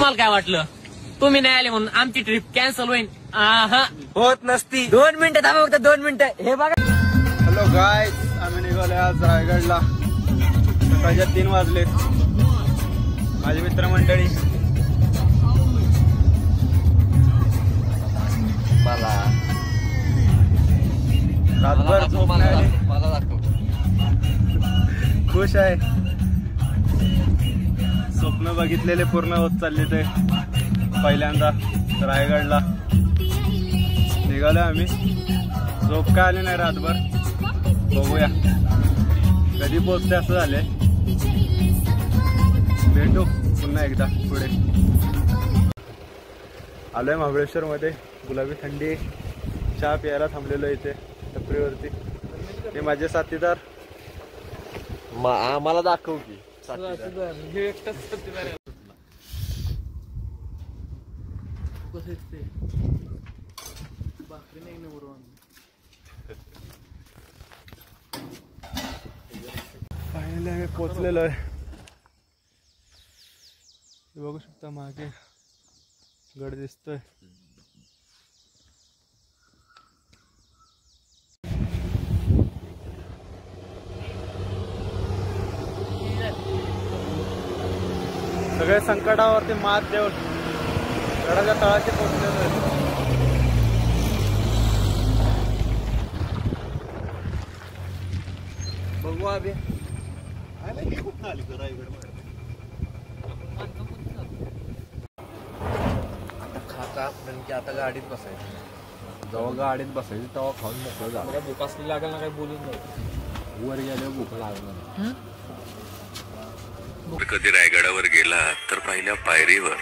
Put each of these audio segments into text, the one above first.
तुम्हाला काय वाटलं तुम्ही नाही आले म्हणून आमची ट्रिप कॅन्सल होईल? होत नसती. 2 मिनिटं थांबा फक्त 2 मिनिटं. हे बघा. हॅलो गाईज, आम्ही निघालोय आज रायगडला. सकाळच्या 3 वाजलेत. माझी मित्रमंडळी मला रातभर झोप नाही आली. खुश आहे. स्वप्न बघितलेले पूर्ण होत चालले ते. पहिल्यांदा रायगडला निघालोय आम्ही. झोप काय आली नाही रातभर. बघूया कधी पोहोचते असं झाले. भेटू पुन्हा एकदा पुढे. आलोय महाबळेश्वर मध्ये. गुलाबी थंडी चहा प्यायला थांबलेलो इथे टपरीवरती. हे माझे साथीदार. मला दाखव की फायनली आम्ही पोचलेलो आहे. बघू शकता मागे गड दिसतोय. सगळे संकटावरती मात देऊन गडाच्या तळाशी पोहोचलेलो आहे. बघू आम्ही. खाता म्हणजे आता गाडीत बसायचं. जेव्हा गाडीत बसायचं तेव्हा खाऊन मोकळं झालं. भूक असली लागेल ना काही बोलून नाही. वर गेल्यावर भूक लागणार. कधी रायगडावर गेला तर पहिल्या पायरीवर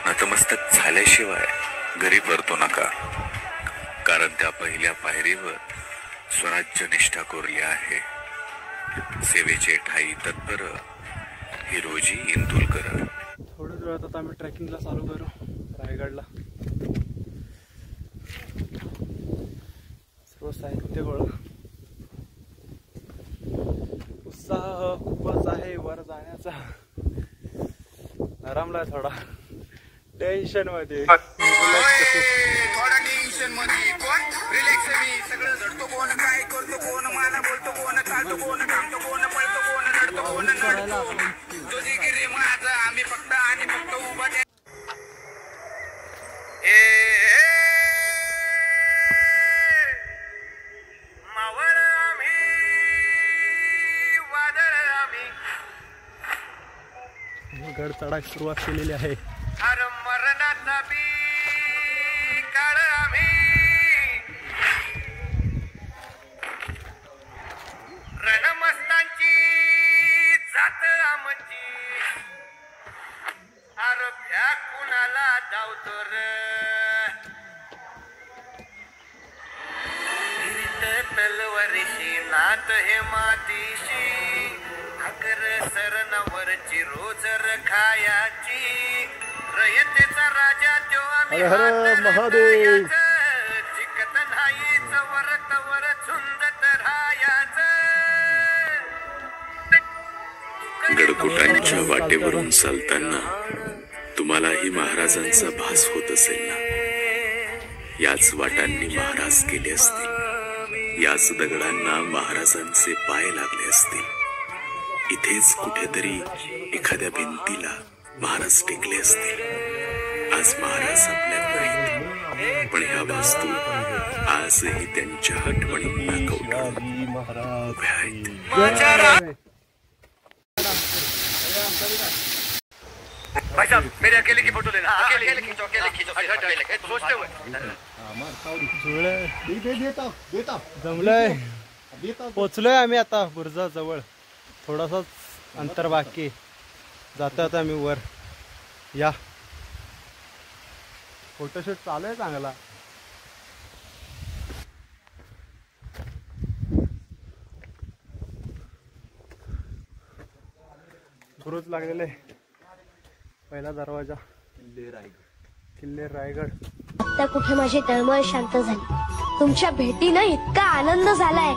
नतमस्तक झाल्याशिवाय घरी परतू नका. कारण त्या पहिल्या पायरीवर स्वराज्य निष्ठा कोरली आहे. सेवेचे ठाई तत्पर हिरोजी इंदुलकर. थोड्याच वेळात आता आम्ही ट्रेकिंगला चालू करू रायगडला. सर्व साहित्य गोळा. उत्साह खूपच आहे वर जाण्याचा. नरमलाय थोडा. टेन्शन मध्ये थोडा टेन्शन मध्ये. कोण रिलॅक्स मी सगळं झडतो. कोण काय करतो. कोण मला बोलतो. कोण चालतो. कोण थांबतो. कोण पळतो. कोण लढतो. कोण नडतो. तुझी गिरी माझं आम्ही फक्त आणि फक्त उभा. मावळ आम्ही वादळ आम्ही. गड चढायला सुरुवात केलेली आहे. अरे मरणाचा बी काळ आम्ही. रणमस्तांची जात आमची. अरे भ्या कुणाला धावतो र. तलवारीशी नात हे मातीशी. अगर सरणावरची रोज खायाची. रयतेचा राजा तो आम्ही. हर हर महादेव. चिकत नाहीच वरतवर झुंजत राहायचं. गडकोटांच्या वाटेवरून चालताना तुम्हालाही महाराजांचा भास होत असेल ना. याच वाटांनी महाराज गेले असतील. याच दगडांना महाराजांचे पाय लागले असतील. इथेच कुठेतरी एखाद्या भिंतीला महाराज टेकले असतील. आज महाराज आपल्यात नाहीत, पण ह्या वास्तू आजही त्यांच्या आठवणींना कवटाळून उभ्या आहेत. भाई साहब मेरे अकेले की फोटो लेना. अकेले खींचो. अकेले खींचो. सोचते हुए जमलंय. पोचलोय आम्ही आता बुर्जा जवळ. थोडासाच अंतर बाकी. जातो आता आम्ही वर. या फोटोशूट चालू आहे चांगला. बुरुज लागलेले. पहिला दरवाजा. किल्ले रायगड. आता कुठे माझी तळमळ शांत झाली. तुमच्या भेटीनं इतका आनंद झालाय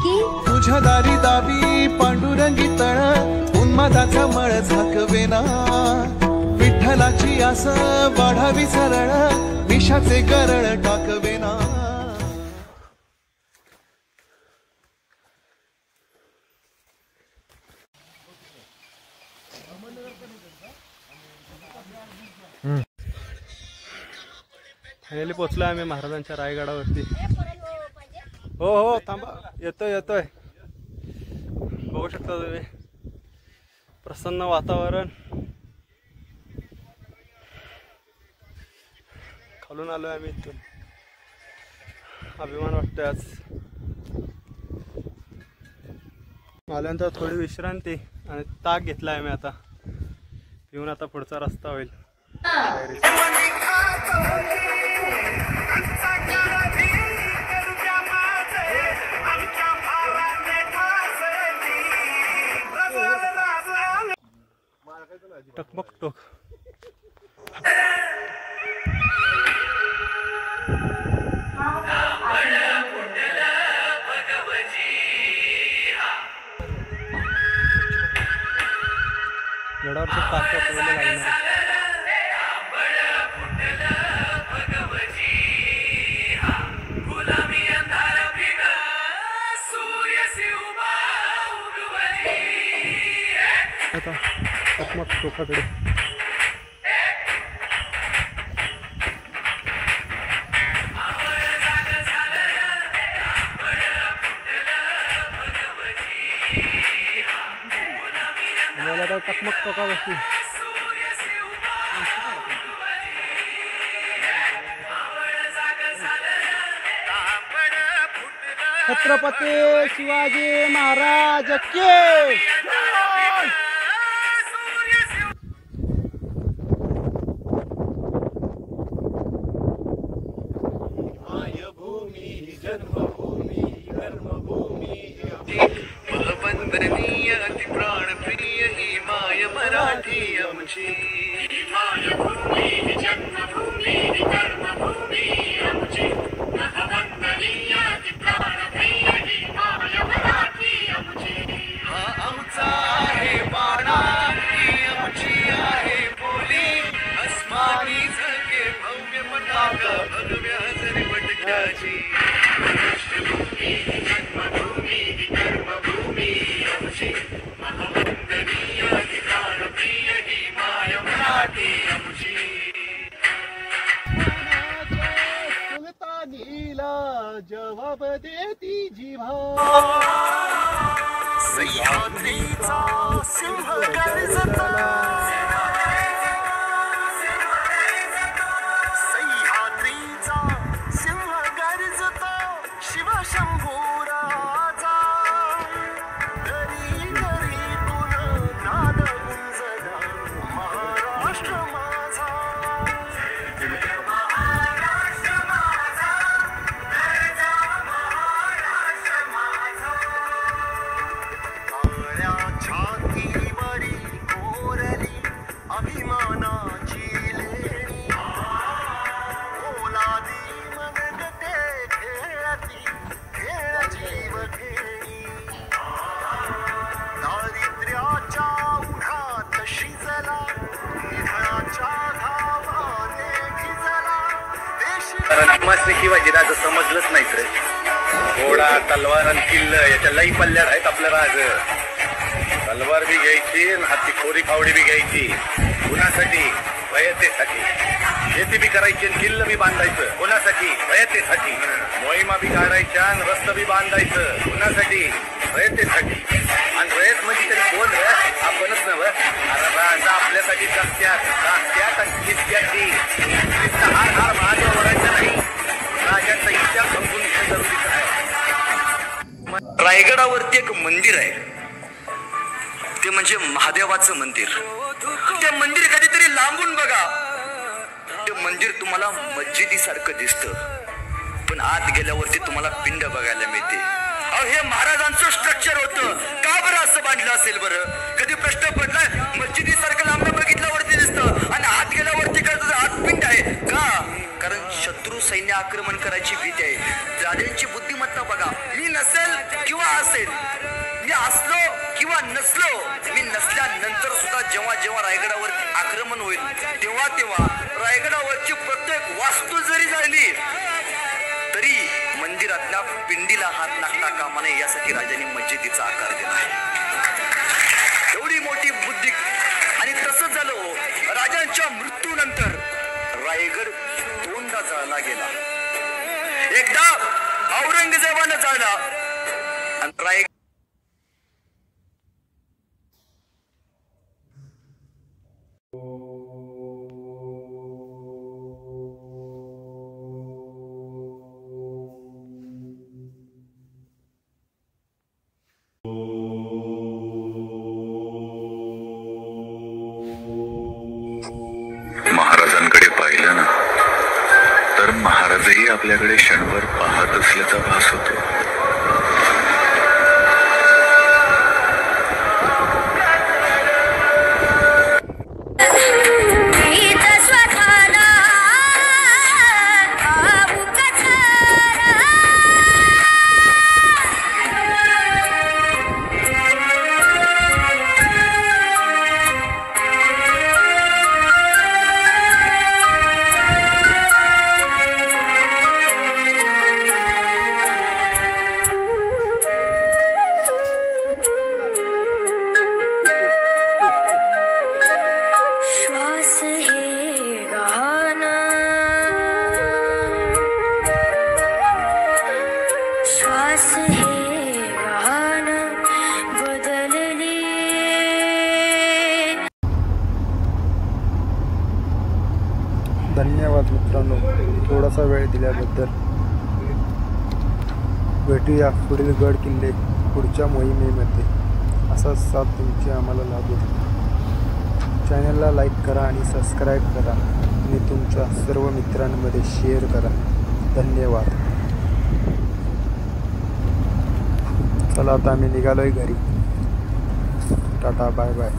की तुझ्या दारी दाबी पांडुरंगी तळ. उन्मादाचा मळ झाकवेना. विठ्ठलाची आस वाढावी सरळ विषाचे गरळ टाकवेना. फायनली पोचलो आम्ही महाराजांच्या रायगडावरती. हो हो थांबा, येतोय. बघू शकता तुम्ही प्रसन्न वातावरण. खालून आलोय आम्ही इथून. अभिमान वाटतोय आज. आल्यानंतर थोडी विश्रांती आणि ताक घेतला आहे मी आता. पिऊन आता पुढचा रस्ता होईल. टकमक टोक. गडावरचं ताकद लागणार. आता टकमक टोकाकडे मला आता टकमक टोका बसली. छत्रपती शिवाजी महाराज के. वंदनीय अति प्राणप्रिय ही माय मराठी आमची. मायभूमी जन्मभूमी कर्मभूमी आमची. वंदनीय अति प्राणप्रिय ही माय मराठी आमची. हा आमचा आहे बाणा, ही आमची आहे बोली. अस्मानी झळके भव्य पताका भगव्या जरी वटक्याची. जन्मभूमी कर्मभूमी आमची. वंदनीय अति प्राणप्रिय ही माय मराठी आमची. सुलतानीला जवाब देती जिव्हा. सह्याद्रीचा सिंह गर्जता. सह्याद्रीचा सिंह गर्जता. शिवशंभूराजा दरी दरीतून नाद गुंजला. महाराष्ट्र माझा. महाराष्ट्र माझा. महाराष्ट्र माझा. काळ्या छातीवरी कोरली अभिमानाची लेणी. ओलादी मनगटे खेळती खेळ जीव खेळी. दारिद्र्याच्या उन्हात शिजला. निधनाच्या घावाने भिजला. देशी शिवाजीराज समजलंच नाहीत रे. घोडा तलवार आणि किल्ल याच्या लई पल्ल्यात आहेत आपलं राज. तलवार बी घ्यायची आणि हाती खोरी फावडी बी घ्यायची. कुणासाठी? वयतेसाठी. शेती बी करायची आणि किल्ल बी बांधायचं. कोणासाठी? वयतेसाठी. मोहिमा बी काढायच्या आणि रस्त बी बांधायचं. कुणासाठी? रयतेसाठी. आणि रयत म्हणजे तरी कोण रे? आपणच नव्ह. अरे राजा आपल्यासाठी जगत्यात आणि किसत्याची. हार हार महादेव वरायचं नाही. राजाचा इतिहास समजून घेणं जरुरीचं आहे. रायगडावरती एक मंदिर आहे. ते म्हणजे महादेवाचं मंदिर. ते मंदिर कधीतरी लांबून बघा. ते मंदिर तुम्हाला मस्जिदीसारखं दिसतं, पण आत गेल्यावरती तुम्हाला पिंड बघायला मिळते. अहो हे महाराजांचं स्ट्रक्चर होतं. का बरं असं बांधलं असेल बरं? कधी प्रश्न पडलाय? मस्जिदीसारखं लांब बघितल्यावरती दिसतं आणि आत गेल्यावरती काय आत पिंड आहे का? कारण शत्रू सैन्य आक्रमण करायची भीती आहे. राजांची बुद्धिमत्ता बघा. मी नसेल किंवा असेल, मी असलो किंवा नसलो, मी नसल्यानंतर सुद्धा जेव्हा जेव्हा रायगडावर आक्रमण होईल तेव्हा रायगडावरची प्रत्येक वास्तू जरी झाली तरी मंदिरातल्या पिंडीला हात लागता कामा नये यासाठी राजांनी मस्जिदीचा आकार दिला आहे. एवढी मोठी बुद्धी. आणि तसंच झालं, राजांच्या मृत्यूनंतर रायगड दोनदा जाळला गेला. एकदा औरंगजेबानं जाळला आणि रायगड महाराजांकडे पाहिलं ना तर महाराजही आपल्याकडे क्षणभर पाहत असल्याचा भास होतो. धन्यवाद मित्रांनो, थोडासा वेळ दिल्याबद्दल. भेटूया पुढील गड किल्ले पुढच्या मोहिमेमध्ये. असाच साथ तुमची आम्हाला लाभेल. चॅनलला लाईक करा आणि सबस्क्राईब करा आणि तुमच्या सर्व मित्रांमध्ये शेअर करा. धन्यवाद. चला आता आम्ही निघालोय घरी. Ta-ta bye bye.